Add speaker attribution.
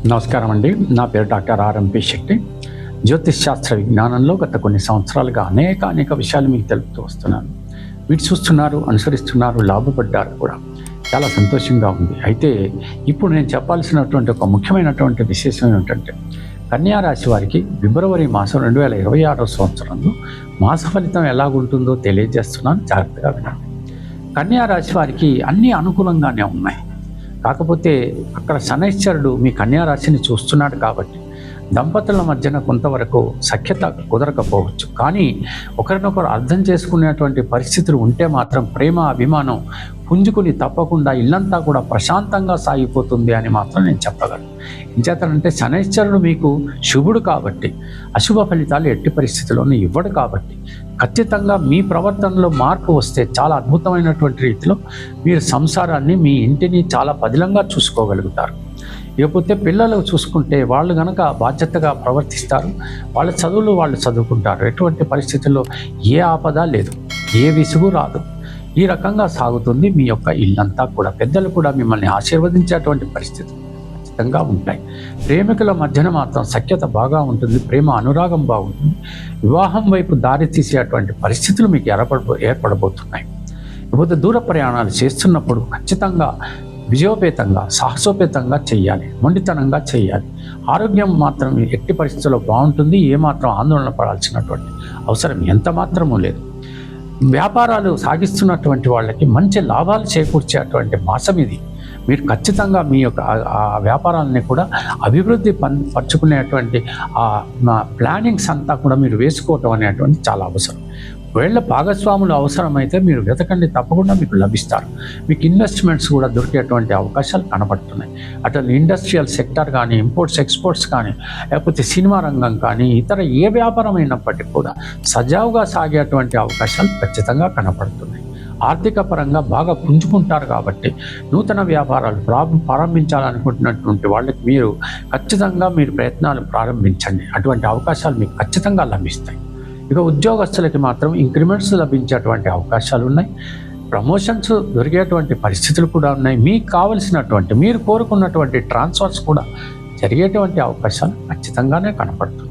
Speaker 1: నమస్కారం అండి. నా పేరు డాక్టర్ ఆర్ఎంపి శెట్టి. జ్యోతిష్ శాస్త్ర విజ్ఞానంలో గత కొన్ని సంవత్సరాలుగా అనేక విషయాలు మీకు తెలుపుతూ వస్తున్నాను. వీటి చూస్తున్నారు, అనుసరిస్తున్నారు, లాభపడ్డారు కూడా. చాలా సంతోషంగా ఉంది. అయితే ఇప్పుడు నేను చెప్పాల్సినటువంటి ఒక ముఖ్యమైనటువంటి విశేషం ఏమిటంటే, కన్యా రాశి వారికి ఫిబ్రవరి మాసం 2026 సంవత్సరంలో మాస ఫలితం ఎలాగుంటుందో తెలియజేస్తున్నాను. జాగ్రత్తగా వినండి. కన్యా రాశి వారికి అన్నీ అనుకూలంగానే ఉన్నాయి. కాకపోతే అక్కడ శనైశ్వరుడు మీ కన్యా రాశిని చూస్తున్నాడు కాబట్టి దంపతుల మధ్యన కొంతవరకు సఖ్యత కుదరకపోవచ్చు. కానీ ఒకరినొకరు అర్థం చేసుకునేటువంటి పరిస్థితులు ఉంటే మాత్రం ప్రేమ, అభిమానం పుంజుకుని తప్పకుండా ఇల్లంతా కూడా ప్రశాంతంగా సాగిపోతుంది అని మాత్రం నేను చెప్పగలను. ఎంచేతనంటే శనైశ్వరుడు మీకు శుభుడు కాబట్టి అశుభ ఫలితాలు ఎట్టి పరిస్థితుల్లోనూ ఇవ్వడు కాబట్టి ఖచ్చితంగా మీ ప్రవర్తనలో మార్పు వస్తే చాలా అద్భుతమైనటువంటి రీతిలో మీరు సంసారాన్ని, మీ ఇంటిని చాలా పదిలంగా చూసుకోగలుగుతారు. ఇకపోతే పిల్లలు చూసుకుంటే వాళ్ళు కనుక బాధ్యతగా ప్రవర్తిస్తారు. వాళ్ళ చదువులు వాళ్ళు చదువుకుంటారు. ఎటువంటి పరిస్థితుల్లో ఏ ఆపద లేదు, ఏ విసుగు రాదు. ఈ రకంగా సాగుతుంది మీ యొక్క ఇల్లంతా కూడా. పెద్దలు కూడా మిమ్మల్ని ఆశీర్వదించేటువంటి పరిస్థితులు ఖచ్చితంగా ఉంటాయి. ప్రేమికుల మధ్యన మాత్రం సఖ్యత బాగా ఉంటుంది. ప్రేమ, అనురాగం బాగుంటుంది. వివాహం వైపు దారి తీసేటువంటి పరిస్థితులు మీకు ఏర్పడబోతున్నాయి. ఇకపోతే దూర ప్రయాణాలు చేస్తున్నప్పుడు ఖచ్చితంగా విజయోపేతంగా, సాహసోపేతంగా చేయాలి, మొండితనంగా చేయాలి. ఆరోగ్యం మాత్రం ఎట్టి పరిస్థితుల్లో బాగుంటుంది. ఏమాత్రం ఆందోళన పడాల్సినటువంటి అవసరం ఎంత మాత్రమూ లేదు. వ్యాపారాలు సాగిస్తున్నటువంటి వాళ్ళకి మంచి లాభాలు చేకూర్చేటువంటి మాసం ఇది. మీరు ఖచ్చితంగా మీ యొక్క ఆ వ్యాపారాలని కూడా అభివృద్ధి పరుచుకునేటువంటి ప్లానింగ్స్ అంతా కూడా మీరు వేసుకోవటం అనేటువంటి చాలా అవసరం. వీళ్ళ భాగస్వాములు అవసరమైతే మీరు వెతకండి, తప్పకుండా మీకు లభిస్తారు. మీకు ఇన్వెస్ట్మెంట్స్ కూడా దొరికేటువంటి అవకాశాలు కనబడుతున్నాయి. అటు ఇండస్ట్రియల్ సెక్టర్ కానీ, ఇంపోర్ట్స్ ఎక్స్పోర్ట్స్ కానీ, లేకపోతే సినిమా రంగం కానీ, ఇతర ఏ వ్యాపారం అయినప్పటికీ కూడా సజావుగా సాగేటువంటి అవకాశాలు ఖచ్చితంగా కనపడుతున్నాయి. ఆర్థిక పరంగా బాగా పుంజుకుంటారు కాబట్టి నూతన వ్యాపారాలు ప్రారంభించాలనుకుంటున్నటువంటి వాళ్ళకి ఖచ్చితంగా మీరు ప్రయత్నాలు ప్రారంభించండి. అటువంటి అవకాశాలు మీకు ఖచ్చితంగా లభిస్తాయి. ఇక ఉద్యోగస్తులకి మాత్రం ఇంక్రిమెంట్స్ లభించేటువంటి అవకాశాలు ఉన్నాయి. ప్రమోషన్స్ దొరికేటువంటి పరిస్థితులు కూడా ఉన్నాయి. మీకు కావలసినటువంటి, మీరు కోరుకున్నటువంటి ట్రాన్స్ఫర్స్ కూడా జరిగేటువంటి అవకాశాలు ఖచ్చితంగానే కనపడుతుంది.